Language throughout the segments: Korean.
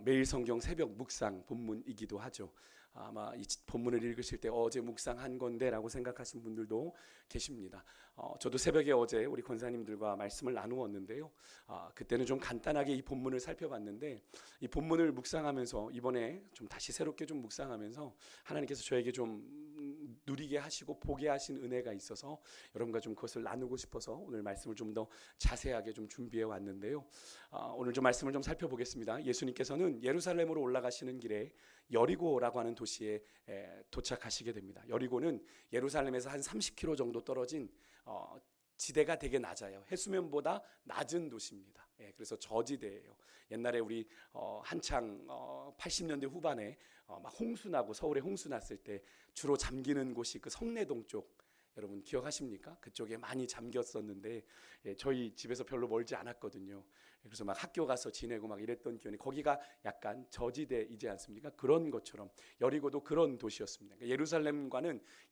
매일 성경 새벽 묵상 본문이기도 하죠. 아마 이 본문을 읽으실 때 어제 묵상한 건데라고 생각하신 분들도 계십니다. 저도 새벽에 어제 우리 권사님들과 말씀을 나누었는데요. 그때는 좀 간단하게 이 본문을 살펴봤는데 이 본문을 묵상하면서 이번에 좀 다시 새롭게 좀 묵상하면서 하나님께서 저에게 좀 누리게 하시고 보게 하신 은혜가 있어서 여러분과 좀 그것을 나누고 싶어서 오늘 말씀을 좀 더 자세하게 좀 준비해 왔는데요. 오늘 좀 말씀을 좀 살펴보겠습니다. 예수님께서는 예루살렘으로 올라가시는 길에 여리고라고 하는 도시에 도착하시게 됩니다. 여리고는 예루살렘에서 한 30km 정도 떨어진 지대가 되게 낮아요. 해수면보다 낮은 도시입니다. 그래서 저지대예요. 옛날에 우리 한창 80년대 후반에 막 홍수 나고 서울에 홍수 났을 때 주로 잠기는 곳이 그 성내동 쪽, 여러분 기억하십니까? 그쪽에 많이 잠겼었는데 저희 집에서 별로 멀지 않았거든요. 그래서 막 학교 가서 지내고 막 이랬던 기억이, 거기가 약간 저지대이지 않습니까? 그런 것처럼 여리고도 그런 도시였습니다. 그러니까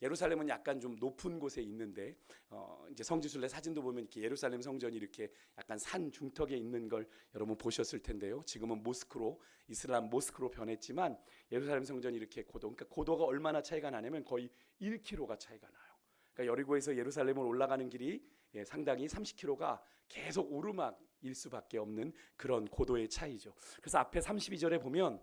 예루살렘은 약간 좀 높은 곳에 있는데 이제 성지순례 사진도 보면 이렇게 예루살렘 성전이 이렇게 약간 산 중턱에 있는 걸 여러분 보셨을 텐데요. 지금은 이슬람 모스크로 변했지만 예루살렘 성전이 이렇게 그러니까 고도가 얼마나 차이가 나냐면 거의 1km가 차이가 나요. 그러니까 여리고에서 예루살렘으로 올라가는 길이 상당히 30km가 계속 오르막일 수밖에 없는 그런 고도의 차이죠. 그래서 앞에 32절에 보면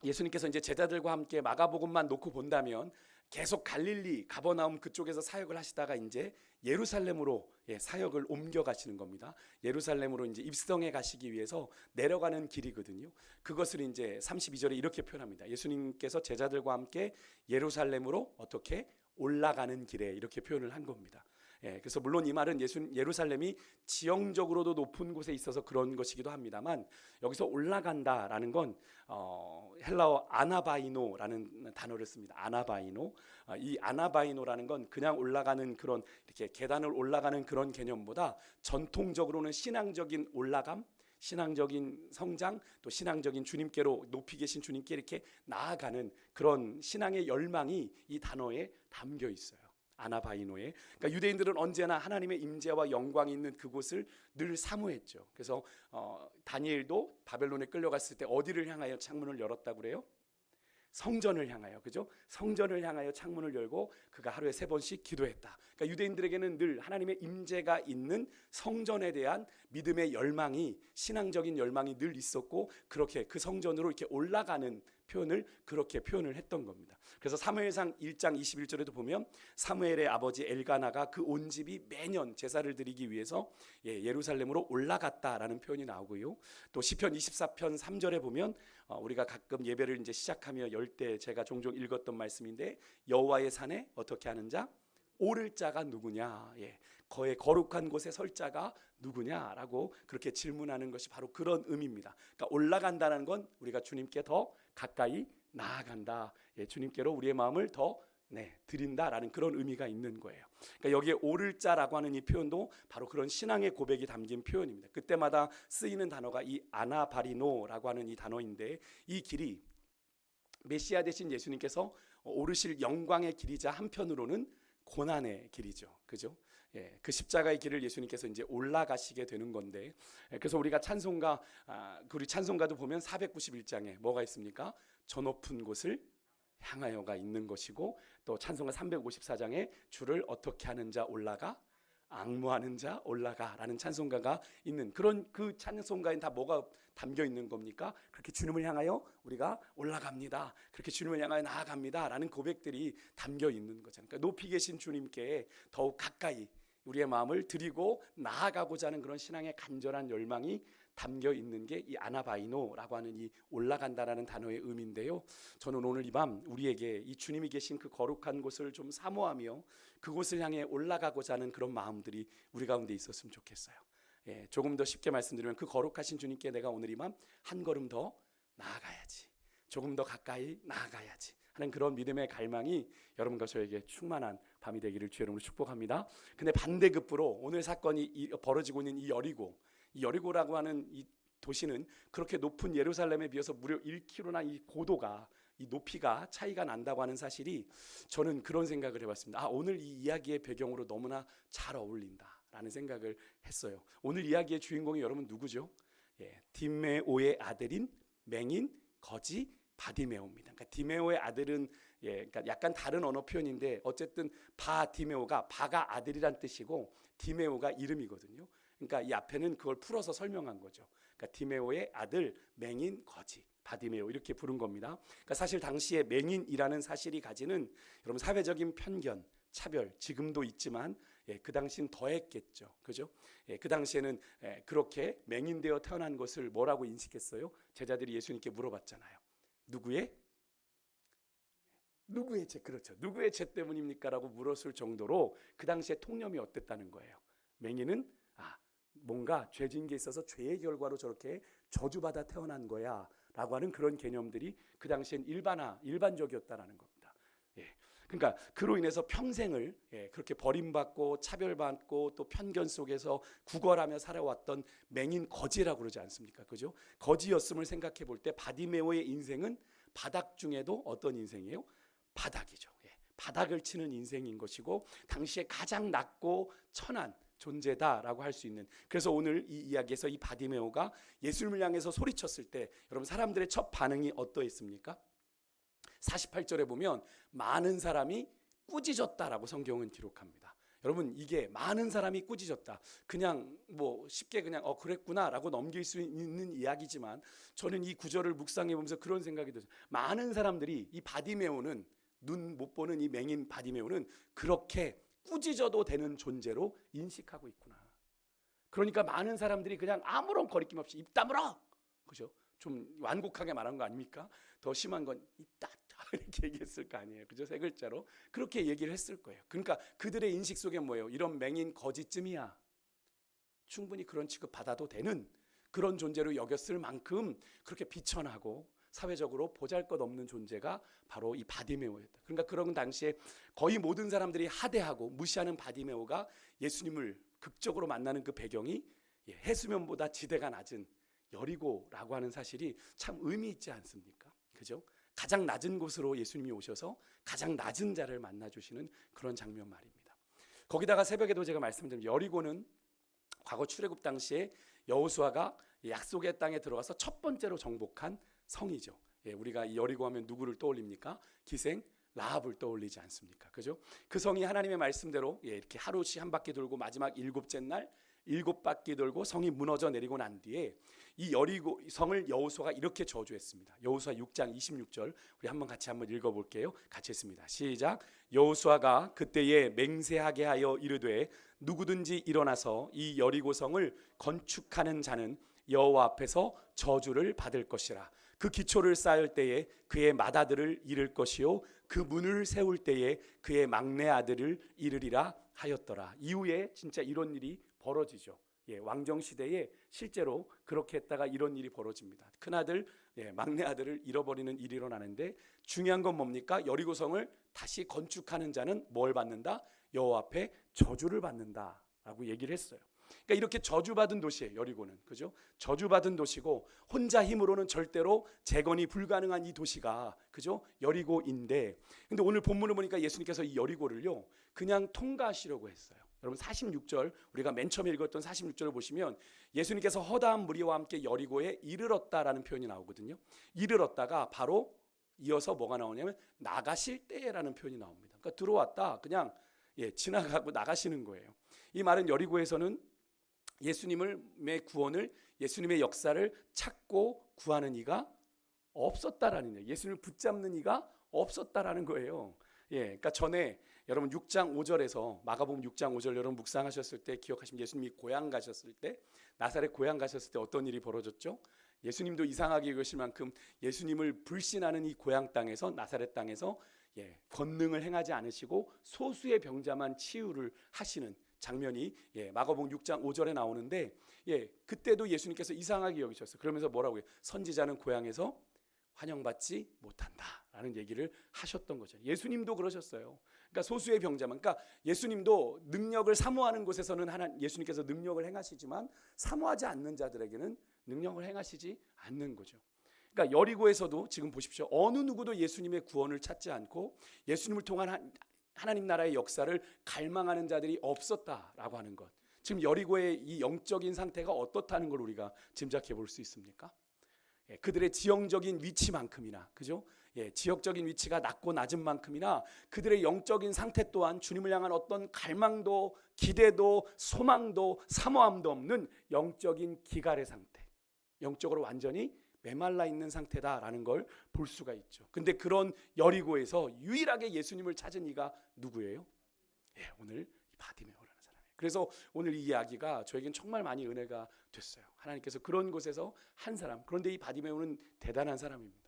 예수님께서 이제 제자들과 함께 마가복음만 놓고 본다면 계속 갈릴리, 가버나움 그쪽에서 사역을 하시다가 이제 예루살렘으로 사역을 옮겨 가시는 겁니다. 예루살렘으로 이제 입성해 가시기 위해서 내려가는 길이거든요. 그것을 이제 32절에 이렇게 표현합니다. 예수님께서 제자들과 함께 예루살렘으로 어떻게 올라가는 길에, 이렇게 표현을 한 겁니다. 그래서 물론 이 말은 예루살렘이 지형적으로도 높은 곳에 있어서 그런 것이기도 합니다만, 여기서 올라간다라는 건 헬라어 아나바이노라는 단어를 씁니다. 아나바이노. 이 아나바이노라는 건 그냥 올라가는 그런, 이렇게 계단을 올라가는 그런 개념보다 전통적으로는 신앙적인 올라감, 신앙적인 성장, 또 신앙적인 주님께로, 높이 계신 주님께 이렇게 나아가는 그런 신앙의 열망이 이 단어에 담겨 있어요. 아나바이노에. 그러니까 유대인들은 언제나 하나님의 임재와 영광이 있는 그곳을 늘 사모했죠. 그래서 다니엘도 바벨론에 끌려갔을 때 어디를 향하여 창문을 열었다고 그래요? 성전을 향하여, 그죠? 성전을 향하여 창문을 열고 그가 하루에 3번씩 기도했다. 그러니까 유대인들에게는 늘 하나님의 임재가 있는 성전에 대한 믿음의 열망이, 신앙적인 열망이 늘 있었고, 그렇게 그 성전으로 이렇게 올라가는 표현을 그렇게 표현을 했던 겁니다. 그래서 사무엘상 1장 21절에도 보면 사무엘의 아버지 엘가나가 그 온 집이 매년 제사를 드리기 위해서 예루살렘으로 올라갔다라는 표현이 나오고요. 또 시편 24편 3절에 보면 우리가 가끔 예배를 이제 시작하며 열 때 제가 종종 읽었던 말씀인데, 여호와의 산에 어떻게 하는 자? 오를 자가 누구냐? 거의 거룩한 곳에 설 자가 누구냐라고 그렇게 질문하는 것이 바로 그런 의미입니다. 그러니까 올라간다는 건 우리가 주님께 더 가까이 나아간다. 주님께로 우리의 마음을 더 드린다라는 그런 의미가 있는 거예요. 그러니까 여기에 오를 자라고 하는 이 표현도 바로 그런 신앙의 고백이 담긴 표현입니다. 그때마다 쓰이는 단어가 이 아나바리노라고 하는 이 단어인데, 이 길이 메시아 되신 예수님께서 오르실 영광의 길이자 한편으로는 고난의 길이죠. 그죠? 그 십자가의 길을 예수님께서 이제 올라가시게 되는 건데, 그래서 우리가 찬송가, 우리 찬송가도 보면 491장에 뭐가 있습니까? 저 높은 곳을 향하여가 있는 것이고, 또 찬송가 354장에 주를 어떻게 하는 자 올라가, 앙무하는 자 올라가라는 찬송가가 있는, 그런 그 찬송가엔 다 뭐가 담겨 있는 겁니까? 그렇게 주님을 향하여 우리가 올라갑니다, 그렇게 주님을 향하여 나아갑니다 라는 고백들이 담겨 있는 거잖아요. 그러니까 높이 계신 주님께 더욱 가까이 우리의 마음을 드리고 나아가고자 하는 그런 신앙의 간절한 열망이 담겨 있는 게 이 아나바이노라고 하는 이 올라간다라는 단어의 의미인데요. 저는 오늘 이 밤 우리에게 이 주님이 계신 그 거룩한 곳을 좀 사모하며 그곳을 향해 올라가고자 하는 그런 마음들이 우리 가운데 있었으면 좋겠어요. 조금 더 쉽게 말씀드리면, 그 거룩하신 주님께 내가 오늘 이 밤 한 걸음 더 나아가야지, 조금 더 가까이 나아가야지 하는 그런 믿음의 갈망이 여러분과 저에게 충만한 밤이 되기를 주의 이름으로 축복합니다. 근데 반대급부로 오늘 사건이 벌어지고 있는 이 여리고라고 하는 이 도시는 그렇게 높은 예루살렘에 비해서 무려 1km나 이 고도가, 이 높이가 차이가 난다고 하는 사실이, 저는 그런 생각을 해봤습니다. 오늘 이 이야기의 배경으로 너무나 잘 어울린다라는 생각을 했어요. 오늘 이야기의 주인공이 여러분 누구죠? 디메오의 아들인 맹인 거지 바디메오입니다. 그러니까 디메오의 아들은 그러니까 약간 다른 언어 표현인데 어쨌든 바디메오가 바가 아들이란 뜻이고 디메오가 이름이거든요. 그러니까 이 앞에는 그걸 풀어서 설명한 거죠. 그러니까 디메오의 아들 맹인 거지 바디메오 이렇게 부른 겁니다. 그러니까 사실 당시에 맹인이라는 사실이 가지는 여러분 사회적인 편견, 차별 지금도 있지만 그 당시는 더했겠죠. 그죠? 그 당시에는 그렇게 맹인되어 태어난 것을 뭐라고 인식했어요? 제자들이 예수님께 물어봤잖아요. 누구의 죄? 그렇죠. 누구의 죄 때문입니까? 라고 물었을 정도로 그 당시에 통념이 어땠다는 거예요. 맹인은 뭔가 죄진 게 있어서 죄의 결과로 저렇게 저주받아 태어난 거야 라고 하는 그런 개념들이 그 당시엔 일반적이었다라는 겁니다. 그러니까 그로 인해서 평생을 그렇게 버림받고 차별받고 또 편견 속에서 구걸하며 살아왔던 맹인 거지라고 그러지 않습니까? 그죠? 거지였음을 생각해 볼 때 바디메오의 인생은 바닥 중에도 어떤 인생이에요? 바닥이죠. 바닥을 치는 인생인 것이고 당시에 가장 낮고 천한 존재다라고 할 수 있는. 그래서 오늘 이 이야기에서 이 바디메오가 예수님을 향해서 소리쳤을 때 여러분 사람들의 첫 반응이 어떠했습니까? 48절에 보면 많은 사람이 꾸짖었다라고 성경은 기록합니다. 여러분 이게 많은 사람이 꾸짖었다. 그냥 뭐 쉽게 그냥 그랬구나라고 넘길 수 있는 이야기지만 저는 이 구절을 묵상해 보면서 그런 생각이 들어요. 많은 사람들이 이 바디메오는 눈 못 보는 이 맹인 바디메오는 그렇게 꾸짖어도 되는 존재로 인식하고 있구나. 그러니까 많은 사람들이 그냥 아무런 거리낌 없이 입 다물어. 그죠? 좀 완곡하게 말한 거 아닙니까? 더 심한 건 입 닫아 이렇게 얘기했을 거 아니에요. 그죠? 세 글자로 그렇게 얘기를 했을 거예요. 그러니까 그들의 인식 속에 뭐예요? 이런 맹인 거지쯤이야. 충분히 그런 취급 받아도 되는 그런 존재로 여겼을 만큼 그렇게 비천하고 사회적으로 보잘것없는 존재가 바로 이 바디메오였다. 그러니까 그런 당시에 거의 모든 사람들이 하대하고 무시하는 바디메오가 예수님을 극적으로 만나는 그 배경이 해수면보다 지대가 낮은 여리고라고 하는 사실이 참 의미 있지 않습니까? 그죠? 가장 낮은 곳으로 예수님이 오셔서 가장 낮은 자를 만나주시는 그런 장면 말입니다. 거기다가 새벽에도 제가 말씀드린 여리고는 과거 출애굽 당시에 여호수아가 약속의 땅에 들어가서 첫 번째로 정복한 성이죠. 우리가 이 여리고 하면 누구를 떠올립니까? 기생 라합을 떠올리지 않습니까? 그죠? 그 성이 하나님의 말씀대로 이렇게 하루씩 한 바퀴 돌고 마지막 일곱째 날 7바퀴 돌고 성이 무너져 내리고 난 뒤에 이 여리고 성을 여호수아가 이렇게 저주했습니다. 여호수아 6장 26절 우리 한번 같이 한번 읽어볼게요. 같이 했습니다. 시작. 여호수아가 그때에 맹세하게 하여 이르되 누구든지 일어나서 이 여리고 성을 건축하는 자는 여호와 앞에서 저주를 받을 것이라. 그 기초를 쌓을 때에 그의 맏아들을 잃을 것이요 그 문을 세울 때에 그의 막내 아들을 잃으리라 하였더라. 이후에 진짜 이런 일이 벌어지죠. 왕정 시대에 실제로 그렇게 했다가 이런 일이 벌어집니다. 큰아들, 막내 아들을 잃어버리는 일이 일어나는데 중요한 건 뭡니까? 여리고성을 다시 건축하는 자는 뭘 받는다? 여호와 앞에 저주를 받는다라고 얘기를 했어요. 그러니까 이렇게 저주받은 도시예요. 여리고는. 그죠? 저주받은 도시고 혼자 힘으로는 절대로 재건이 불가능한 이 도시가 그죠? 여리고인데 근데 오늘 본문을 보니까 예수님께서 이 여리고를요. 그냥 통과하시려고 했어요. 여러분 46절 우리가 맨 처음에 읽었던 46절을 보시면 예수님께서 허다한 무리와 함께 여리고에 이르렀다라는 표현이 나오거든요. 이르렀다가 바로 이어서 뭐가 나오냐면 나가실 때라는 표현이 나옵니다. 그러니까 들어왔다 그냥 지나가고 나가시는 거예요. 이 말은 여리고에서는 예수님의 구원을 예수님의 역사를 찾고 구하는 이가 없었다라는 거예요. 예수님을 붙잡는 이가 없었다라는 거예요. 그러니까 전에 여러분 6장 5절에서 마가복음 6장 5절 여러분 묵상하셨을 때 기억하시면 예수님이 고향 가셨을 때 나사렛 고향 가셨을 때 어떤 일이 벌어졌죠? 예수님도 이상하게 여기실 만큼 예수님을 불신하는 이 고향 땅에서 나사렛 땅에서 권능을 행하지 않으시고 소수의 병자만 치유를 하시는 장면이 마가복음 6장 5절에 나오는데 그때도 예수님께서 이상하게 여기셨어요. 그러면서 뭐라고 해요? 선지자는 고향에서 환영받지 못한다라는 얘기를 하셨던 거죠. 예수님도 그러셨어요. 그러니까 소수의 병자만. 그러니까 예수님도 능력을 사모하는 곳에서는 예수님께서 능력을 행하시지만 사모하지 않는 자들에게는 능력을 행하시지 않는 거죠. 그러니까 여리고에서도 지금 보십시오. 어느 누구도 예수님의 구원을 찾지 않고 예수님을 통한 하나님 나라의 역사를 갈망하는 자들이 없었다라고 하는 것. 지금 여리고의 이 영적인 상태가 어떻다는 걸 우리가 짐작해 볼 수 있습니까? 그들의 지형적인 위치만큼이나, 그죠? 지역적인 위치가 낮고 낮은 만큼이나 그들의 영적인 상태 또한 주님을 향한 어떤 갈망도 기대도 소망도 사모함도 없는 영적인 기갈의 상태, 영적으로 완전히 메말라 있는 상태다라는 걸 볼 수가 있죠. 근데 그런 여리고에서 유일하게 예수님을 찾은 이가 누구예요? 오늘 이 바디메오라는 사람이에요. 그래서 오늘 이 이야기가 저에겐 정말 많이 은혜가 됐어요. 하나님께서 그런 곳에서 한 사람, 그런데 이 바디메오는 대단한 사람입니다.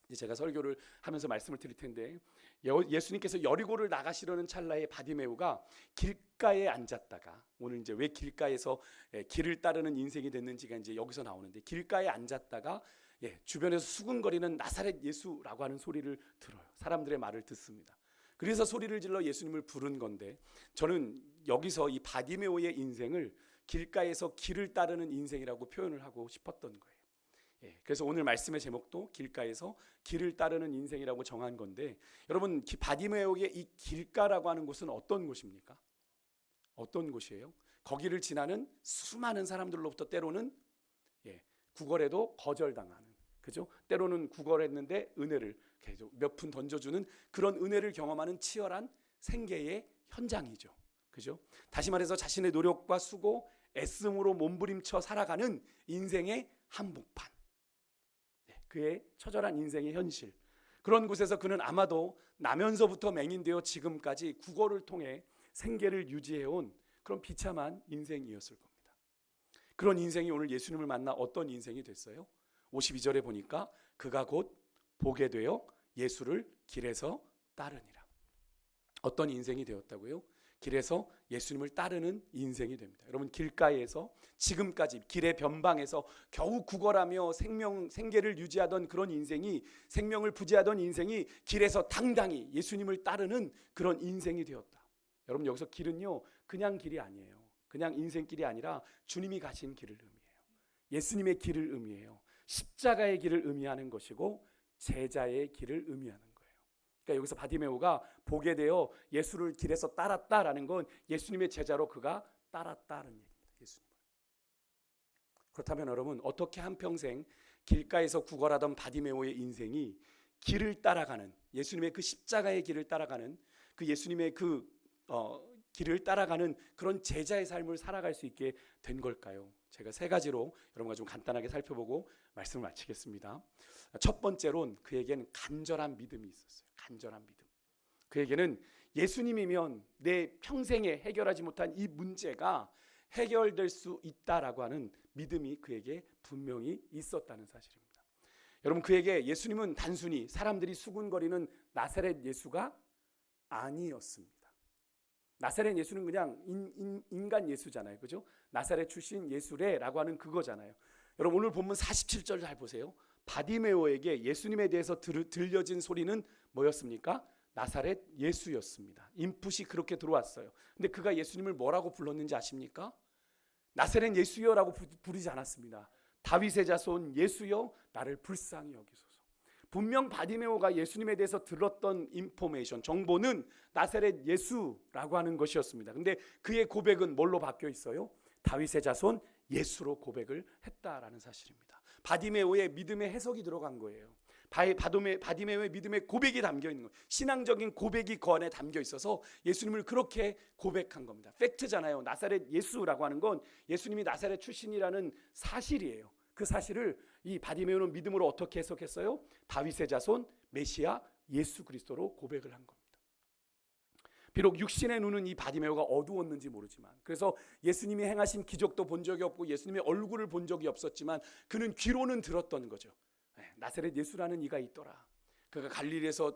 이제 제가 설교를 하면서 말씀을 드릴 텐데, 예수님께서 여리고를 나가시려는 찰나에 바디메오가 길가에 앉았다가, 오늘 이제 왜 길가에서 길을 따르는 인생이 됐는지가 이제 여기서 나오는데, 길가에 앉았다가 주변에서 수군거리는 나사렛 예수라고 하는 소리를 들어요. 사람들의 말을 듣습니다. 그래서 소리를 질러 예수님을 부른 건데, 저는 여기서 이 바디메오의 인생을 길가에서 길을 따르는 인생이라고 표현을 하고 싶었던 거예요. 그래서 오늘 말씀의 제목도 길가에서 길을 따르는 인생이라고 정한 건데, 여러분 바디메오의 이 길가라고 하는 곳은 어떤 곳입니까? 어떤 곳이에요? 거기를 지나는 수많은 사람들로부터 때로는 구걸에도 거절당하는, 그죠? 때로는 구걸했는데 은혜를 몇 푼 던져주는 그런 은혜를 경험하는 치열한 생계의 현장이죠. 그죠? 다시 말해서 자신의 노력과 수고, 애씀으로 몸부림쳐 살아가는 인생의 한복판, 그의 처절한 인생의 현실, 그런 곳에서 그는 아마도 나면서부터 맹인되어 지금까지 구걸을 통해 생계를 유지해온 그런 비참한 인생이었을 겁니다. 그런 인생이 오늘 예수님을 만나 어떤 인생이 됐어요? 52절에 보니까 그가 곧 보게 되어 예수를 길에서 따르니라. 어떤 인생이 되었다고요? 길에서 예수님을 따르는 인생이 됩니다. 여러분 길가에서 지금까지 길의 변방에서 겨우 구걸하며 생계를 유지하던 그런 인생이, 생명을 부지하던 인생이 길에서 당당히 예수님을 따르는 그런 인생이 되었다. 여러분 여기서 길은요 그냥 길이 아니에요. 그냥 인생길이 아니라 주님이 가신 길을 의미해요. 예수님의 길을 의미해요. 십자가의 길을 의미하는 것이고 제자의 길을 의미하는 거예요. 그러니까 여기서 바디메오가 보게 되어 예수를 길에서 따랐다라는 건 예수님의 제자로 그가 따랐다는 얘기입니다. 예수님을. 그렇다면 여러분 어떻게 한평생 길가에서 구걸하던 바디메오의 인생이 길을 따라가는, 예수님의 그 십자가의 길을 따라가는, 그 예수님의 그 길을 따라가는 그런 제자의 삶을 살아갈 수 있게 된 걸까요? 제가 세 가지로 여러분과 좀 간단하게 살펴보고 말씀을 마치겠습니다. 첫 번째로는 그에게는 간절한 믿음이 있었어요. 간절한 믿음. 그에게는 예수님이면 내 평생에 해결하지 못한 이 문제가 해결될 수 있다라고 하는 믿음이 그에게 분명히 있었다는 사실입니다. 여러분 그에게 예수님은 단순히 사람들이 수군거리는 나사렛 예수가 아니었습니다. 나사렛 예수는 그냥 인간 예수잖아요. 그죠? 나사렛 출신 예수래라고 하는 그거잖아요. 여러분 오늘 본문 47절 잘 보세요. 바디메오에게 예수님에 대해서 들려진 소리는 뭐였습니까? 나사렛 예수였습니다. 인풋이 그렇게 들어왔어요. 근데 그가 예수님을 뭐라고 불렀는지 아십니까? 나사렛 예수여라고 부르지 않았습니다. 다윗의 자손 예수여 나를 불쌍히 여기소서. 분명 바디메오가 예수님에 대해서 들었던 인포메이션, 정보는 나사렛 예수라고 하는 것이었습니다. 근데 그의 고백은 뭘로 바뀌어 있어요? 다윗의 자손 예수로 고백을 했다라는 사실입니다. 바디메오의 믿음의 해석이 들어간 거예요. 바디메오의 믿음의 고백이 담겨 있는 거예요. 신앙적인 고백이 그 안에 담겨 있어서 예수님을 그렇게 고백한 겁니다. 팩트잖아요. 나사렛 예수라고 하는 건 예수님이 나사렛 출신이라는 사실이에요. 그 사실을 이 바디메오는 믿음으로 어떻게 해석했어요? 다윗의 자손 메시아 예수 그리스도로 고백을 한 겁니다. 비록 육신의 눈은 이 바디메오가 어두웠는지 모르지만, 그래서 예수님이 행하신 기적도 본 적이 없고 예수님의 얼굴을 본 적이 없었지만 그는 귀로는 들었던 거죠. 나사렛 예수라는 이가 있더라. 그가 갈릴리에서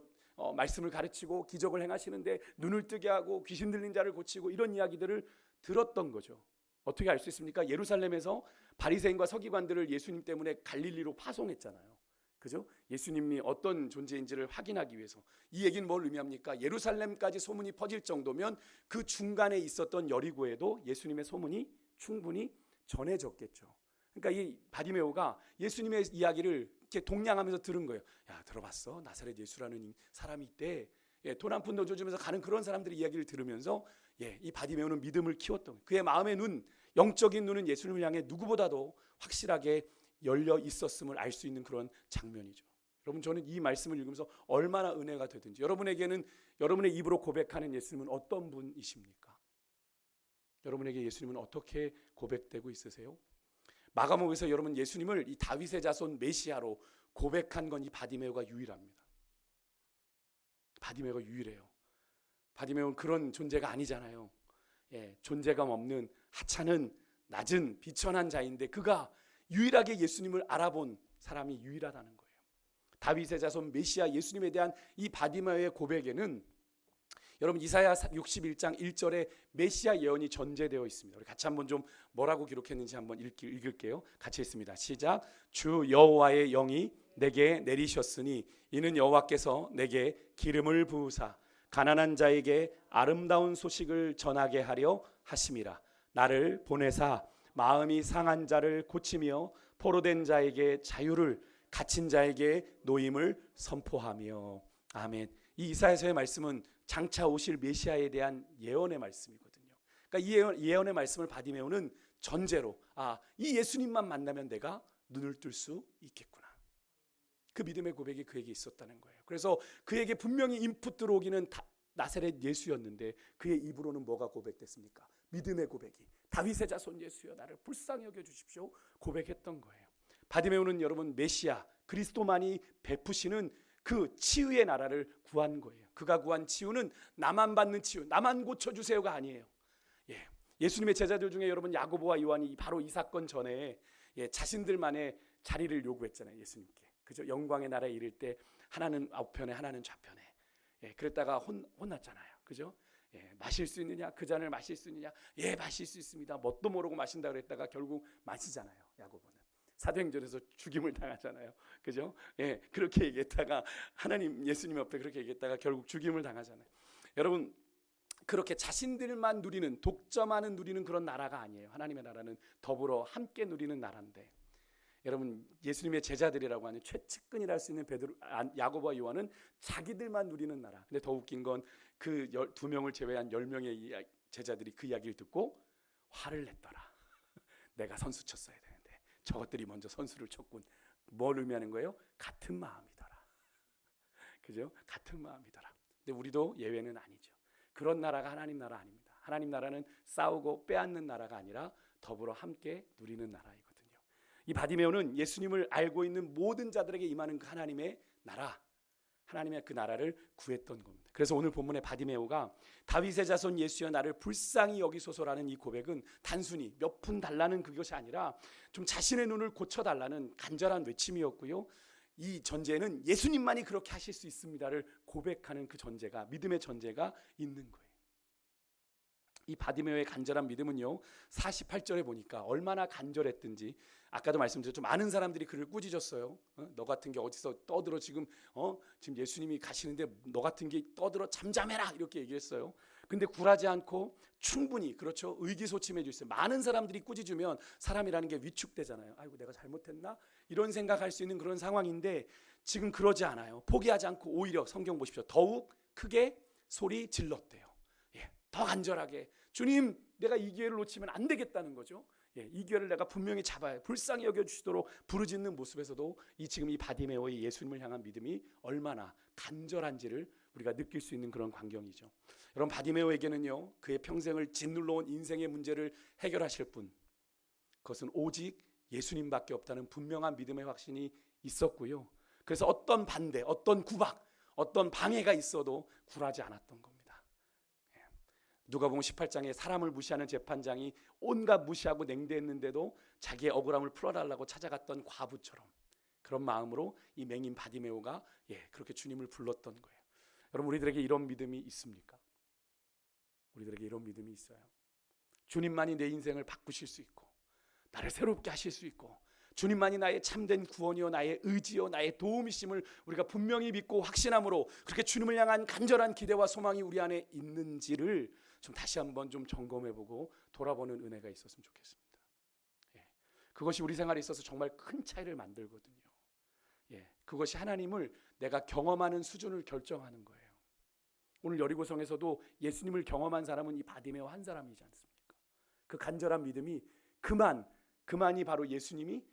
말씀을 가르치고 기적을 행하시는데 눈을 뜨게 하고 귀신 들린 자를 고치고 이런 이야기들을 들었던 거죠. 어떻게 알 수 있습니까? 예루살렘에서 바리새인과 서기관들을 예수님 때문에 갈릴리로 파송했잖아요. 그죠? 예수님이 어떤 존재인지를 확인하기 위해서. 이 얘기는 뭘 의미합니까? 예루살렘까지 소문이 퍼질 정도면 그 중간에 있었던 여리고에도 예수님의 소문이 충분히 전해졌겠죠. 그러니까 이 바디메오가 예수님의 이야기를 이렇게 동냥하면서 들은 거예요. 야, 들어봤어? 나사렛 예수라는 사람이 있대. 돈 한 푼 더 줘주면서 가는 그런 사람들의 이야기를 들으면서 이 바디메오는 믿음을 키웠던 거예요. 그의 마음의 눈, 영적인 눈은 예수님을 향해 누구보다도 확실하게 열려 있었음을 알 수 있는 그런 장면이죠. 여러분, 저는 이 말씀을 읽으면서 얼마나 은혜가 되든지, 여러분에게는 여러분의 입으로 고백하는 예수님은 어떤 분이십니까? 여러분에게 예수님은 어떻게 고백되고 있으세요? 마가복음에서 여러분 예수님을 이 다윗의 자손 메시아로 고백한 건 이 바디메오가 유일합니다. 바디메오가 유일해요. 바디메오는 그런 존재가 아니잖아요. 존재감 없는 하찮은 낮은 비천한 자인데 그가 유일하게 예수님을 알아본 사람이 유일하다는 거예요. 다윗의 자손 메시아 예수님에 대한 이 바디메오의 고백에는 여러분 이사야 61장 1절에 메시아 예언이 전제되어 있습니다. 우리 같이 한번 좀 뭐라고 기록했는지 한번 읽을게요. 같이 읽습니다. 시작. 주 여호와의 영이 내게 내리셨으니 이는 여호와께서 내게 기름을 부으사 가난한 자에게 아름다운 소식을 전하게 하려 하심이라. 나를 보내사 마음이 상한 자를 고치며 포로된 자에게 자유를, 갇힌 자에게 노임을 선포하며. 아멘. 이 이사야서의 말씀은 장차 오실 메시아에 대한 예언의 말씀이거든요. 그러니까 이 예언의 말씀을 바디메오는 전제로 이 예수님만 만나면 내가 눈을 뜰 수 있겠구나. 그 믿음의 고백이 그에게 있었다는 거예요. 그래서 그에게 분명히 인풋 들어오기는 나사렛 예수였는데 그의 입으로는 뭐가 고백됐습니까? 믿음의 고백이 다윗의 자손 예수여 나를 불쌍히 여겨 주십시오 고백했던 거예요. 바디메오는 여러분 메시아 그리스도만이 베푸시는 그 치유의 나라를 구한 거예요. 그가 구한 치유는 나만 받는 치유, 나만 고쳐주세요가 아니에요. 예수님의 제자들 중에 여러분 야고보와 요한이 바로 이 사건 전에 자신들만의 자리를 요구했잖아요. 예수님께. 그죠? 영광의 나라에 이를 때 하나는 우편에 하나는 좌편에. 그랬다가 혼났잖아요. 그죠? 마실 수 있느냐? 그 잔을 마실 수 있느냐? 마실 수 있습니다. 뭣도 모르고 마신다 그랬다가 결국 마시잖아요. 야고보는. 사도행전에서 죽임을 당하잖아요. 그죠? 그렇게 얘기했다가 하나님 예수님 옆에 그렇게 얘기했다가 결국 죽임을 당하잖아요. 여러분 그렇게 자신들만 누리는 독점하는 누리는 그런 나라가 아니에요. 하나님의 나라는 더불어 함께 누리는 나라인데 여러분 예수님의 제자들이라고 하는 최측근이라 할 수 있는 야고보와 요한은 자기들만 누리는 나라. 근데 더 웃긴 건 그 2명을 제외한 10명의 제자들이 그 이야기를 듣고 화를 냈더라. 내가 선수 쳤어야 되는데 저것들이 먼저 선수를 쳤군. 뭘 의미하는 거예요? 같은 마음이더라. 그죠? 같은 마음이더라. 근데 우리도 예외는 아니죠. 그런 나라가 하나님 나라 아닙니다. 하나님 나라는 싸우고 빼앗는 나라가 아니라 더불어 함께 누리는 나라이거든요. 이 바디메오는 예수님을 알고 있는 모든 자들에게 임하는 그 하나님의 나라, 하나님의 그 나라를 구했던 겁니다. 그래서 오늘 본문의 바디메오가 다윗의 자손 예수여 나를 불쌍히 여기소서라는 이 고백은 단순히 몇 푼 달라는 그것이 아니라 좀 자신의 눈을 고쳐달라는 간절한 외침이었고요. 이 전제는 예수님만이 그렇게 하실 수 있습니다를 고백하는 그 전제가, 믿음의 전제가 있는 거예요. 이 바디메오의 간절한 믿음은요 48절에 보니까 얼마나 간절했든지 아까도 말씀드렸죠. 많은 사람들이 그를 꾸짖었어요. 너 같은 게 어디서 떠들어 지금 예수님이 가시는데 너 같은 게 떠들어 잠잠해라 이렇게 얘기했어요. 근데 굴하지 않고 충분히 그렇죠 의기소침해 주셨어요. 많은 사람들이 꾸짖으면 사람이라는 게 위축되잖아요. 아이고 내가 잘못했나 이런 생각할 수 있는 그런 상황인데 지금 그러지 않아요. 포기하지 않고 오히려 성경 보십시오. 더욱 크게 소리 질렀대요. 더 간절하게 주님 내가 이 기회를 놓치면 안 되겠다는 거죠. 이 기회를 내가 분명히 잡아야 불쌍히 여겨주시도록 부르짖는 모습에서도 지금 이 바디메오의 예수님을 향한 믿음이 얼마나 간절한지를 우리가 느낄 수 있는 그런 광경이죠. 여러분 바디메오에게는요 그의 평생을 짓눌러 온 인생의 문제를 해결하실 분 그것은 오직 예수님밖에 없다는 분명한 믿음의 확신이 있었고요. 그래서 어떤 반대, 어떤 구박, 어떤 방해가 있어도 굴하지 않았던 겁니다. 누가복음 18장에 사람을 무시하는 재판장이 온갖 무시하고 냉대했는데도 자기의 억울함을 풀어달라고 찾아갔던 과부처럼 그런 마음으로 이 맹인 바디메오가 그렇게 주님을 불렀던 거예요. 여러분 우리들에게 이런 믿음이 있습니까? 우리들에게 이런 믿음이 있어요. 주님만이 내 인생을 바꾸실 수 있고 나를 새롭게 하실 수 있고 주님만이 나의 참된 구원이요 나의 의지요 나의 도움이심을 우리가 분명히 믿고 확신함으로 그렇게 주님을 향한 간절한 기대와 소망이 우리 안에 있는지를 좀 다시 한번 좀 점검해보고 돌아보는 은혜가 있었으면 좋겠습니다. 그것이 우리 생활에 있어서 정말 큰 차이를 만들거든요. 그것이 하나님을 내가 경험하는 수준을 결정하는 거예요. 오늘 여리고성에서도 예수님을 경험한 사람은 이 바디메오 한 사람이지 않습니까? 그 간절한 믿음이 그만이 바로 예수님이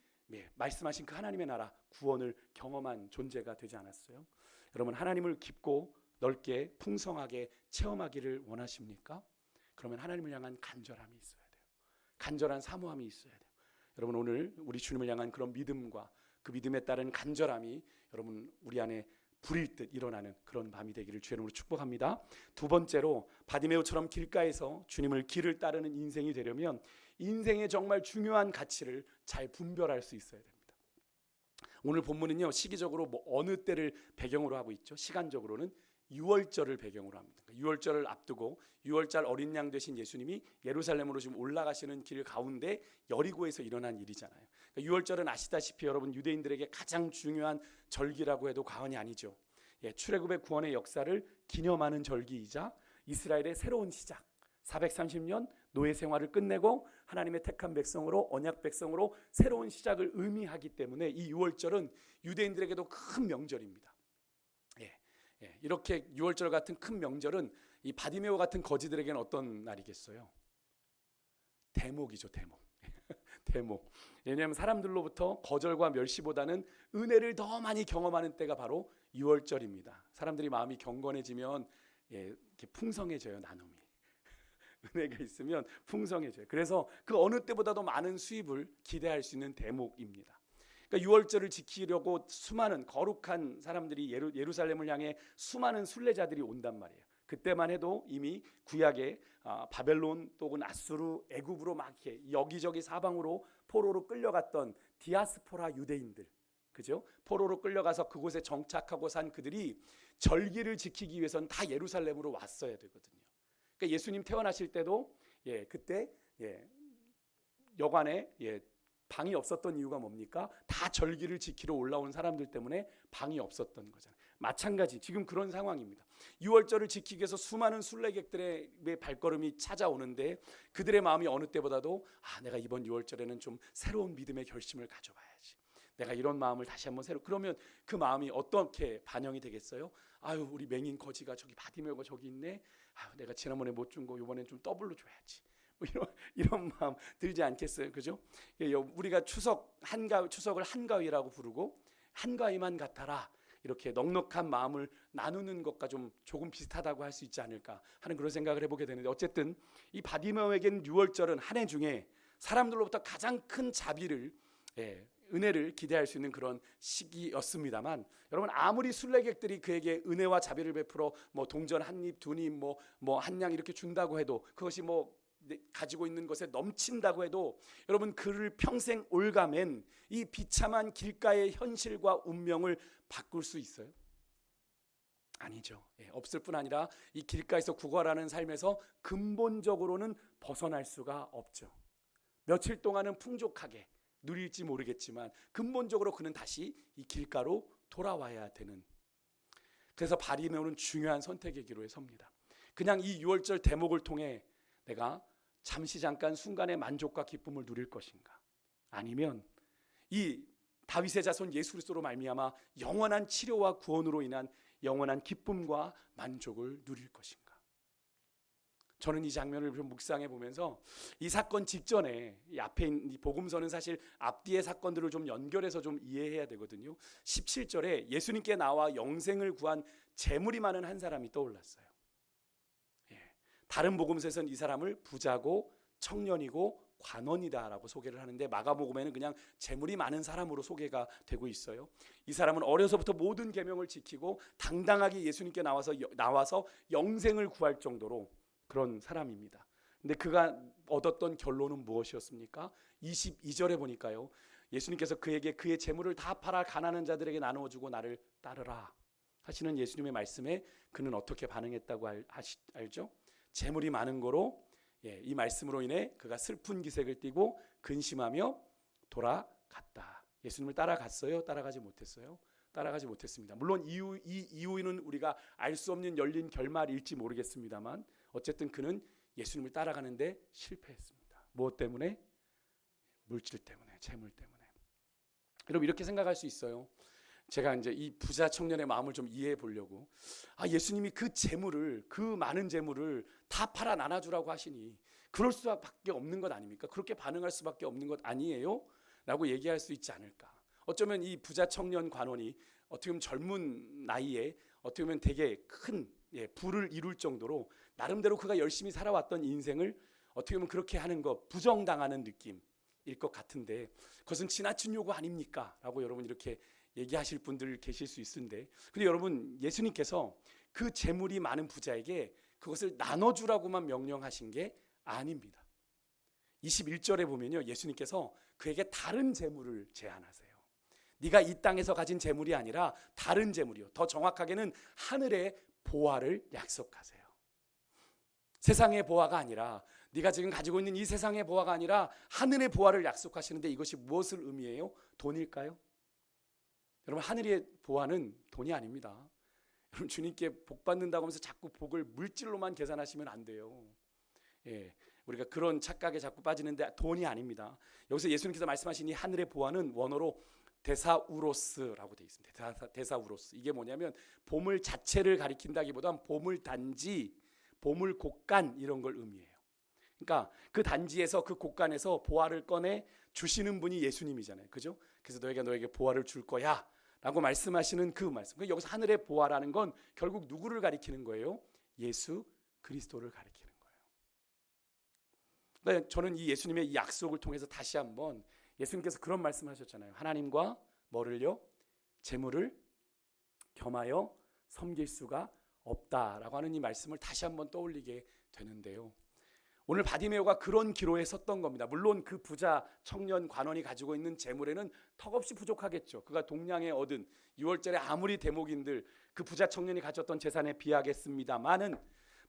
말씀하신 그 하나님의 나라 구원을 경험한 존재가 되지 않았어요? 여러분, 하나님을 깊고 넓게 풍성하게 체험하기를 원하십니까? 그러면 하나님을 향한 간절함이 있어야 돼요. 간절한 사모함이 있어야 돼요. 여러분, 오늘 우리 주님을 향한 그런 믿음과 그 믿음에 따른 간절함이 여러분 우리 안에 불일 듯 일어나는 그런 밤이 되기를 주의 이름으로 축복합니다. 두 번째로 바디메오처럼 길가에서 주님을 길을 따르는 인생이 되려면 인생의 정말 중요한 가치를 잘 분별할 수 있어야 됩니다. 오늘 본문은요, 시기적으로 어느 때를 배경으로 하고 있죠. 시간적으로는 유월절을 배경으로 합니다. 유월절을 앞두고 유월절 어린 양 되신 예수님이 예루살렘으로 지금 올라가시는 길 가운데 여리고에서 일어난 일이잖아요. 유월절은 아시다시피 여러분 유대인들에게 가장 중요한 절기라고 해도 과언이 아니죠. 출애굽의 구원의 역사를 기념하는 절기이자 이스라엘의 새로운 시작, 430년 노예 생활을 끝내고 하나님의 택한 백성으로 언약 백성으로 새로운 시작을 의미하기 때문에 이 유월절은 유대인들에게도 큰 명절입니다. 이렇게 유월절 같은 큰 명절은 이 바디메오 같은 거지들에게는 어떤 날이겠어요? 대목이죠, 대목. 대목. 왜냐하면 사람들로부터 거절과 멸시보다는 은혜를 더 많이 경험하는 때가 바로 유월절입니다. 사람들이 마음이 경건해지면 이렇게 풍성해져요, 나눔이. 은혜가 있으면 풍성해져요. 그래서 그 어느 때보다도 많은 수입을 기대할 수 있는 대목입니다. 그러니까 유월절을 지키려고 수많은 거룩한 사람들이 예루살렘을 향해 수많은 순례자들이 온단 말이에요. 그때만 해도 이미 구약에 바벨론 또는 아수르, 애굽으로 막 이렇게 여기저기 사방으로 포로로 끌려갔던 디아스포라 유대인들, 그죠? 포로로 끌려가서 그곳에 정착하고 산 그들이 절기를 지키기 위해서는 다 예루살렘으로 왔어야 되거든요. 그러니까 예수님 태어나실 때도 그때 여관에 방이 없었던 이유가 뭡니까? 다 절기를 지키러 올라온 사람들 때문에 방이 없었던 거잖아요. 마찬가지 지금 그런 상황입니다. 유월절을 지키기 위해서 수많은 순례객들의 발걸음이 찾아오는데 그들의 마음이 어느 때보다도 내가 이번 유월절에는 좀 새로운 믿음의 결심을 가져봐야지. 내가 이런 마음을 다시 한번 그러면 그 마음이 어떻게 반영이 되겠어요? 아유, 우리 맹인 거지가 저기 바디메오가 저기 있네. 내가 지난번에 못 준 거 이번엔 좀 더블로 줘야지. 이런 마음 들지 않겠어요, 그죠? 우리가 추석을 한가위라고 부르고 한가위만 같아라 이렇게 넉넉한 마음을 나누는 것과 조금 비슷하다고 할 수 있지 않을까 하는 그런 생각을 해보게 되는데 어쨌든 이 바디메오에겐 유월절은 한 해 중에 사람들로부터 가장 큰 자비를 은혜를 기대할 수 있는 그런 시기였습니다만 여러분 아무리 순례객들이 그에게 은혜와 자비를 베풀어 동전 한 입, 두 입, 한 양 이렇게 준다고 해도 그것이 가지고 있는 것에 넘친다고 해도 여러분 그를 평생 올가맨 이 비참한 길가의 현실과 운명을 바꿀 수 있어요? 아니죠. 없을 뿐 아니라 이 길가에서 구걸하는 삶에서 근본적으로는 벗어날 수가 없죠. 며칠 동안은 풍족하게 누릴지 모르겠지만 근본적으로 그는 다시 이 길가로 돌아와야 되는, 그래서 바디메오는 중요한 선택의 기로에 섭니다. 그냥 이 유월절 대목을 통해 내가 잠시 잠깐 순간의 만족과 기쁨을 누릴 것인가, 아니면 이 다윗의 자손 예수 그리스도로 말미암아 영원한 치료와 구원으로 인한 영원한 기쁨과 만족을 누릴 것인가. 저는 이 장면을 좀 묵상해 보면서 이 사건 직전에 이 앞에 있는 이 복음서는 사실 앞뒤의 사건들을 좀 연결해서 좀 이해해야 되거든요. 17절에 예수님께 나와 영생을 구한 재물이 많은 한 사람이 떠올랐어요. 다른 복음서에서는 이 사람을 부자고 청년이고 관원이다라고 소개를 하는데 마가복음에는 그냥 재물이 많은 사람으로 소개가 되고 있어요. 이 사람은 어려서부터 모든 계명을 지키고 당당하게 예수님께 나와서 영생을 구할 정도로 그런 사람입니다. 근데 그가 얻었던 결론은 무엇이었습니까? 22절에 보니까요, 예수님께서 그에게 그의 재물을 다 팔아 가난한 자들에게 나누어주고 나를 따르라 하시는 예수님의 말씀에 그는 어떻게 반응했다고 알죠? 재물이 많은 거로 이 말씀으로 인해 그가 슬픈 기색을 띠고 근심하며 돌아갔다. 예수님을 따라갔어요? 따라가지 못했어요? 따라가지 못했습니다. 물론 이 이유는 우리가 알 수 없는 열린 결말일지 모르겠습니다만 어쨌든 그는 예수님을 따라가는데 실패했습니다. 무엇 때문에? 물질 때문에, 재물 때문에. 여러분 이렇게 생각할 수 있어요. 제가 이제 이 부자 청년의 마음을 좀 이해해 보려고, 예수님이 그 재물을, 그 많은 재물을 다 팔아 나눠주라고 하시니 그럴 수밖에 없는 것 아닙니까? 그렇게 반응할 수밖에 없는 것 아니에요? 라고 얘기할 수 있지 않을까. 어쩌면 이 부자 청년 관원이 어떻게 보면 젊은 나이에 어떻게 보면 되게 큰 부를 이룰 정도로 나름대로 그가 열심히 살아왔던 인생을 어떻게 보면 그렇게 하는 것, 부정당하는 느낌일 것 같은데, 그것은 지나친 요구 아닙니까? 라고 여러분 이렇게 얘기하실 분들 계실 수 있는데, 근데 여러분, 예수님께서 그 재물이 많은 부자에게 그것을 나눠주라고만 명령하신 게 아닙니다. 21절에 보면요, 예수님께서 그에게 다른 재물을 제안하세요. 네가 이 땅에서 가진 재물이 아니라 다른 재물이요, 더 정확하게는 하늘의 보화를 약속하세요. 세상의 보화가 아니라, 네가 지금 가지고 있는 이 세상의 보화가 아니라 하늘의 보화를 약속하시는데, 이것이 무엇을 의미해요? 돈일까요? 여러분, 하늘의 보화는 돈이 아닙니다. 여러분, 주님께 복 받는다고 하면서 자꾸 복을 물질로만 계산하시면 안 돼요. 우리가 그런 착각에 자꾸 빠지는데 돈이 아닙니다. 여기서 예수님께서 말씀하신 이 하늘의 보화는 원어로 데사우로스라고 되어 있습니다. 데사우로스. 이게 뭐냐면 보물 자체를 가리킨다기보단 보물 단지, 보물 곡간 이런 걸 의미해요. 그러니까 그 단지에서, 그 곡간에서 보화를 꺼내 주시는 분이 예수님이잖아요. 그죠? 그래서 너에게 보화를 줄 거야 라고 말씀하시는 그 말씀. 여기서 하늘의 보화라는 건 결국 누구를 가리키는 거예요? 예수 그리스도를 가리키는 거예요. 그러니까 저는 이 예수님의 이 약속을 통해서 다시 한번, 예수님께서 그런 말씀하셨잖아요. 하나님과 뭐를요? 재물을 겸하여 섬길 수가 없다라고 하는 이 말씀을 다시 한번 떠올리게 되는데요. 오늘 바디메오가 그런 기로에 섰던 겁니다. 물론 그 부자 청년 관원이 가지고 있는 재물에는 턱없이 부족하겠죠. 그가 동량에 얻은 6월절에 아무리 대목인들 그 부자 청년이 가졌던 재산에 비하겠습니다만은,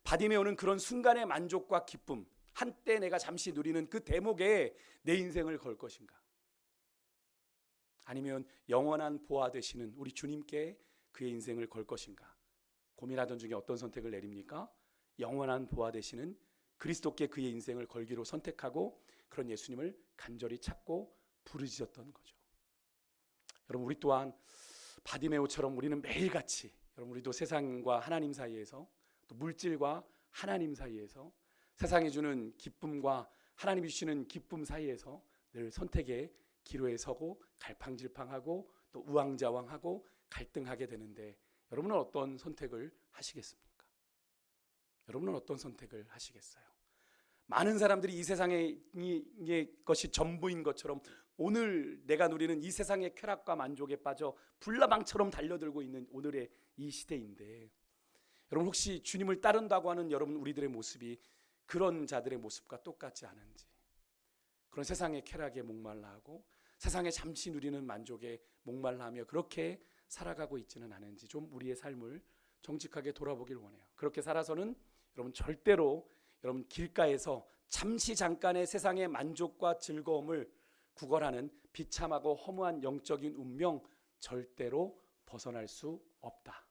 바디메오는 그런 순간의 만족과 기쁨, 한때 내가 잠시 누리는 그 대목에 내 인생을 걸 것인가, 아니면 영원한 보화 되시는 우리 주님께 그의 인생을 걸 것인가 고민하던 중에 어떤 선택을 내립니까? 영원한 보화 되시는 그리스도께 그의 인생을 걸기로 선택하고, 그런 예수님을 간절히 찾고 부르짖었던 거죠. 여러분, 우리 또한 바디메오처럼 우리는 매일같이, 여러분, 우리도 세상과 하나님 사이에서, 또 물질과 하나님 사이에서, 세상이 주는 기쁨과 하나님이 주시는 기쁨 사이에서 늘 선택의 기로에 서고 갈팡질팡하고 또 우왕좌왕하고 갈등하게 되는데, 여러분은 어떤 선택을 하시겠습니까? 여러분은 어떤 선택을 하시겠어요? 많은 사람들이 이 세상의 것이 전부인 것처럼 오늘 내가 누리는 이 세상의 쾌락과 만족에 빠져 불나방처럼 달려들고 있는 오늘의 이 시대인데, 여러분 혹시 주님을 따른다고 하는 여러분 우리들의 모습이 그런 자들의 모습과 똑같지 않은지, 그런 세상의 쾌락에 목말라하고 세상에 잠시 누리는 만족에 목말라하며 그렇게 살아가고 있지는 않은지 좀 우리의 삶을 정직하게 돌아보길 원해요. 그렇게 살아서는 여러분 절대로 여러분 길가에서 잠시 잠깐의 세상의 만족과 즐거움을 구걸하는 비참하고 허무한 영적인 운명 절대로 벗어날 수 없다.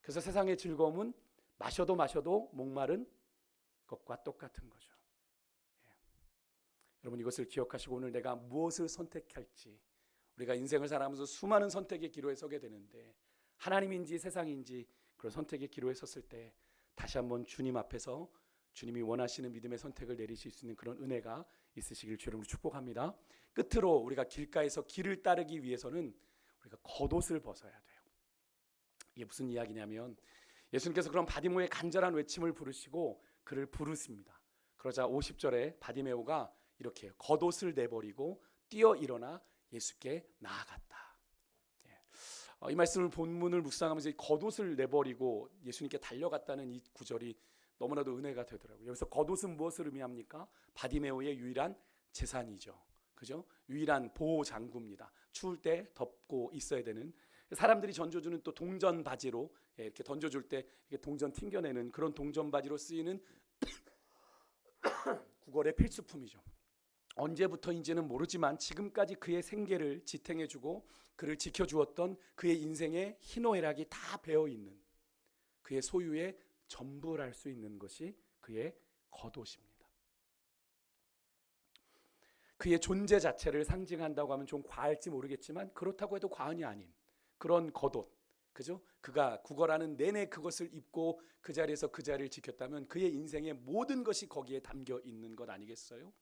그래서 세상의 즐거움은 마셔도 목마른 것과 똑같은 거죠. 여러분 이것을 기억하시고 오늘 내가 무엇을 선택할지, 우리가 인생을 살아가면서 수많은 선택의 기로에 서게 되는데 하나님인지 세상인지 그런 선택의 기로에 섰을 때 다시 한번 주님 앞에서 주님이 원하시는 믿음의 선택을 내리실 수 있는 그런 은혜가 있으시길 주님으로 축복합니다. 끝으로 우리가 길가에서 길을 따르기 위해서는 우리가 겉옷을 벗어야 돼요. 이게 무슨 이야기냐면 예수님께서 그런 바디메오의 간절한 외침을 부르시고 그를 부르십니다. 그러자 50절에 바디메오가 이렇게 겉옷을 내버리고 뛰어 일어나 예수께 나아갔다. 이 말씀을 본문을 묵상하면서 이 겉옷을 내버리고 예수님께 달려갔다는 이 구절이 너무나도 은혜가 되더라고요. 여기서 겉옷은 무엇을 의미합니까? 바디메오의 유일한 재산이죠. 그죠? 유일한 보호 장구입니다. 추울 때 덮고 있어야 되는, 사람들이 던져주는 또 동전 바지로 이렇게 던져줄 때 이렇게 동전 튕겨내는 그런 동전 바지로 쓰이는 구걸의 필수품이죠. 언제부터인지는 모르지만 지금까지 그의 생계를 지탱해주고 그를 지켜주었던 그의 인생의 희노애락이 다 배어있는 그의 소유의 전부랄 수 있는 것이 그의 겉옷입니다. 그의 존재 자체를 상징한다고 하면 좀 과할지 모르겠지만 그렇다고 해도 과언이 아닌 그런 겉옷, 그죠? 그가 구걸하는 내내 그것을 입고 그 자리에서 그 자리를 지켰다면 그의 인생의 모든 것이 거기에 담겨 있는 것 아니겠어요?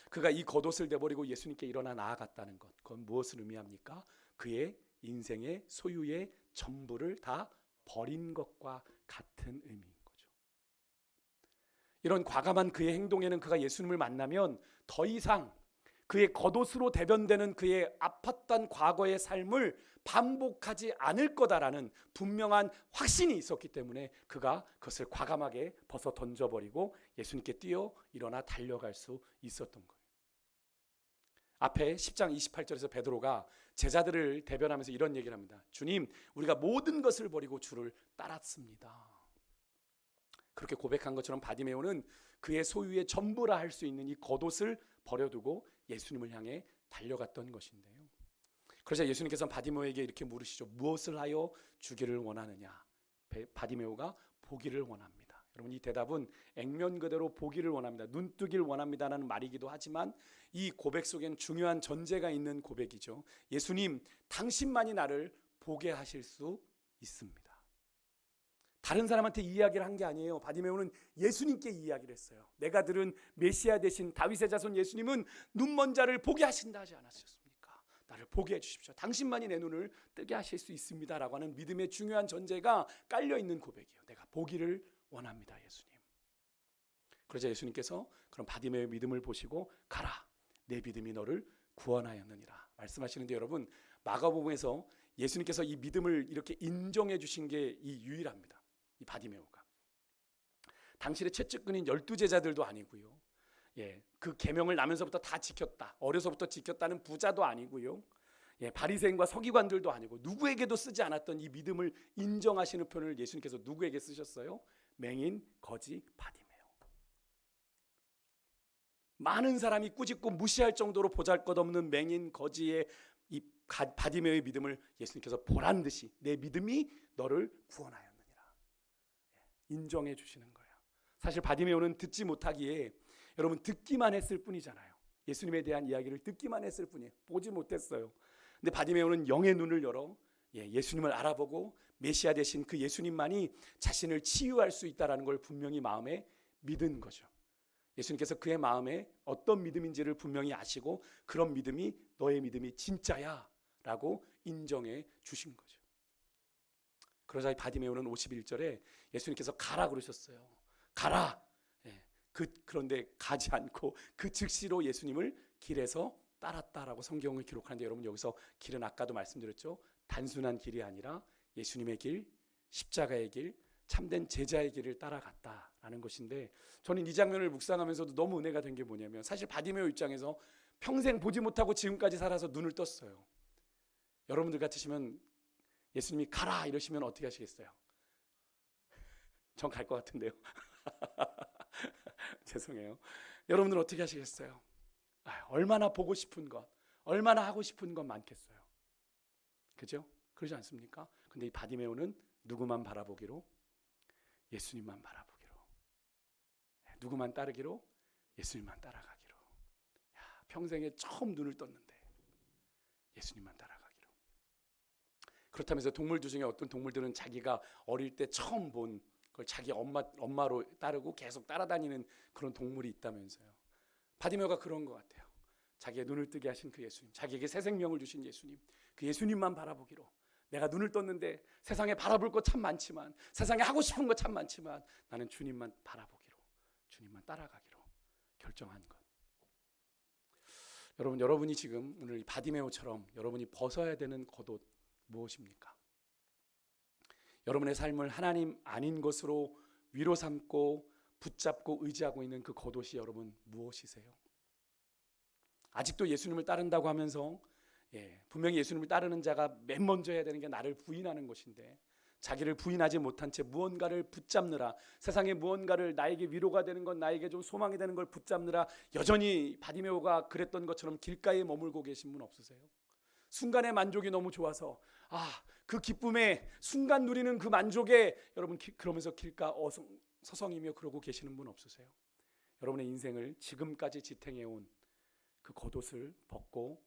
그가 이 겉옷을 내버리고 예수님께 일어나 나아갔다는 것, 그건 무엇을 의미합니까? 그의 인생의 소유의 전부를 다 버린 것과 같은 의미인 거죠. 이런 과감한 그의 행동에는 그가 예수님을 만나면 더 이상 그의 겉옷으로 대변되는 그의 아팠던 과거의 삶을 반복하지 않을 거다라는 분명한 확신이 있었기 때문에 그가 그것을 과감하게 벗어 던져버리고 예수님께 뛰어 일어나 달려갈 수 있었던 거예요. 앞에 10장 28절에서 베드로가 제자들을 대변하면서 이런 얘기를 합니다. 주님, 우리가 모든 것을 버리고 주를 따랐습니다. 그렇게 고백한 것처럼 바디메오는 그의 소유의 전부라 할 수 있는 이 겉옷을 버려두고 예수님을 향해 달려갔던 것인데요. 그러자 예수님께서는 바디메오에게 이렇게 물으시죠. 무엇을 하여 주기를 원하느냐? 바디메오가 보기를 원합니다. 여러분, 이 대답은 액면 그대로 보기를 원합니다. 눈뜨기를 원합니다라는 말이기도 하지만 이 고백 속엔 중요한 전제가 있는 고백이죠. 예수님, 당신만이 나를 보게 하실 수 있습니다. 다른 사람한테 이야기를 한 게 아니에요. 바디메오는 예수님께 이야기를 했어요. 내가 들은 메시아 되신 다윗의 자손 예수님은 눈먼 자를 보게 하신다 하지 않았습니까? 나를 보게 해주십시오. 당신만이 내 눈을 뜨게 하실 수 있습니다 라고 하는 믿음의 중요한 전제가 깔려있는 고백이에요. 내가 보기를 원합니다, 예수님. 그러자 예수님께서 그런 바디메오의 믿음을 보시고 가라, 내 믿음이 너를 구원하였느니라 말씀하시는데, 여러분, 마가복음에서 예수님께서 이 믿음을 이렇게 인정해 주신 게 이 유일합니다. 이 바디메오가 당신의 최측근인 12제자들도 아니고요. 그 계명을 나면서부터 다 지켰다, 어려서부터 지켰다는 부자도 아니고요. 바리새인과 서기관들도 아니고 누구에게도 쓰지 않았던 이 믿음을 인정하시는 표현을 예수님께서 누구에게 쓰셨어요? 맹인, 거지, 바디메오. 많은 사람이 꾸짖고 무시할 정도로 보잘것없는 맹인, 거지의 이 바디메오의 믿음을 예수님께서 보란 듯이 내 믿음이 너를 구원하였느니라 인정해 주시는 거예요. 사실 바디메오는 듣지 못하기에 여러분 듣기만 했을 뿐이잖아요. 예수님에 대한 이야기를 듣기만 했을 뿐이에요. 보지 못했어요. 근데 바디메오는 영의 눈을 열어 예수님을 알아보고 메시아 되신 그 예수님만이 자신을 치유할 수 있다는 걸 분명히 마음에 믿은 거죠. 예수님께서 그의 마음에 어떤 믿음인지를 분명히 아시고 그런 믿음이 너의 믿음이 진짜야 라고 인정해 주신 거죠. 그러자 바디메오는 51절에 예수님께서 가라 그러셨어요. 가라. 그런데 가지 않고 그 즉시로 예수님을 길에서 따랐다라고 성경을 기록하는데, 여러분, 여기서 길은 아까도 말씀드렸죠. 단순한 길이 아니라 예수님의 길, 십자가의 길, 참된 제자의 길을 따라갔다라는 것인데, 저는 이 장면을 묵상하면서도 너무 은혜가 된 게 뭐냐면, 사실 바디메오 입장에서 평생 보지 못하고 지금까지 살아서 눈을 떴어요. 여러분들 같으시면 예수님이 가라 이러시면 어떻게 하시겠어요? 전 갈 것 같은데요. 죄송해요. 여러분들 어떻게 하시겠어요? 얼마나 보고 싶은 것, 얼마나 하고 싶은 것 많겠어요. 그죠? 그러지 않습니까? 근데 이 바디메오는 누구만 바라보기로? 예수님만 바라보기로. 누구만 따르기로? 예수님만 따라가기로. 평생에 처음 눈을 떴는데 예수님만 따라가기로. 그렇다면서 동물들 중에 어떤 동물들은 자기가 어릴 때 처음 본 그걸 자기 엄마로 따르고 계속 따라다니는 그런 동물이 있다면서요. 바디메오가 그런 것 같아요. 자기의 눈을 뜨게 하신 그 예수님, 자기에게 새 생명을 주신 예수님, 그 예수님만 바라보기로. 내가 눈을 떴는데 세상에 바라볼 것 참 많지만, 세상에 하고 싶은 것 참 많지만, 나는 주님만 바라보기로, 주님만 따라가기로 결정한 것. 여러분이 지금 오늘 이 바디메오처럼 여러분이 벗어야 되는 겉옷 무엇입니까? 여러분의 삶을 하나님 아닌 것으로 위로 삼고 붙잡고 의지하고 있는 그 겉옷이 여러분 무엇이세요? 아직도 예수님을 따른다고 하면서 분명히 예수님을 따르는 자가 맨 먼저 해야 되는 게 나를 부인하는 것인데, 자기를 부인하지 못한 채 무언가를 붙잡느라, 세상의 무언가를 나에게 위로가 되는 것, 나에게 좀 소망이 되는 걸 붙잡느라 여전히 바디메오가 그랬던 것처럼 길가에 머물고 계신 분 없으세요? 순간의 만족이 너무 좋아서 그 기쁨에 순간 누리는 그 만족에 여러분 그러면서 길가 서성이며 그러고 계시는 분 없으세요? 여러분의 인생을 지금까지 지탱해온 그 겉옷을 벗고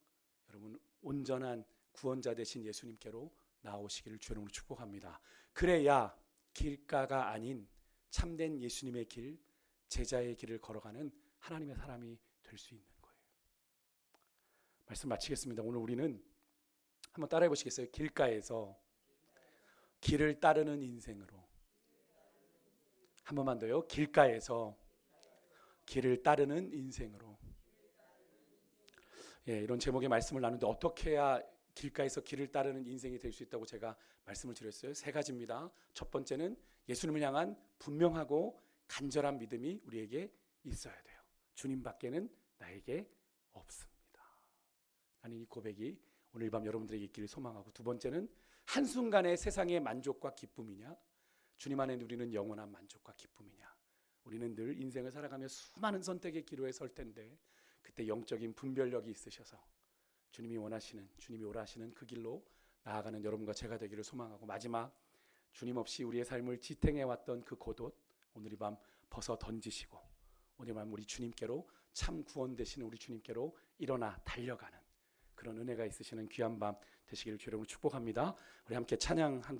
여러분 온전한 구원자 되신 예수님께로 나오시기를 주의 이름으로 축복합니다. 그래야 길가가 아닌 참된 예수님의 길, 제자의 길을 걸어가는 하나님의 사람이 될 수 있는 거예요. 말씀 마치겠습니다. 오늘 우리는 한번 따라해 보시겠어요? 길가에서 길을 따르는 인생으로. 한 번만 더요. 길가에서 길을 따르는 인생으로. 예, 이런 제목의 말씀을 나누는데 어떻게 해야 길가에서 길을 따르는 인생이 될 수 있다고 제가 말씀을 드렸어요. 세 가지입니다. 첫 번째는 예수님을 향한 분명하고 간절한 믿음이 우리에게 있어야 돼요. 주님 밖에는 나에게 없습니다. 나는 이 고백이 오늘 밤 여러분들에게 있기를 소망하고, 두 번째는 한순간의 세상의 만족과 기쁨이냐, 주님 안에 누리는 영원한 만족과 기쁨이냐. 우리는 늘 인생을 살아가며 수많은 선택의 기로에 설 텐데 그때 영적인 분별력이 있으셔서 주님이 원하시는, 주님이 오라 하시는 그 길로 나아가는 여러분과 제가 되기를 소망하고, 마지막 주님 없이 우리의 삶을 지탱해왔던 그 겉옷 오늘 이 밤 벗어 던지시고 오늘 밤 우리 주님께로, 참 구원 되시는 우리 주님께로 일어나 달려가는 그런 은혜가 있으시는 귀한 밤 되시기를 주님으로 축복합니다. 우리 함께 찬양 한 곡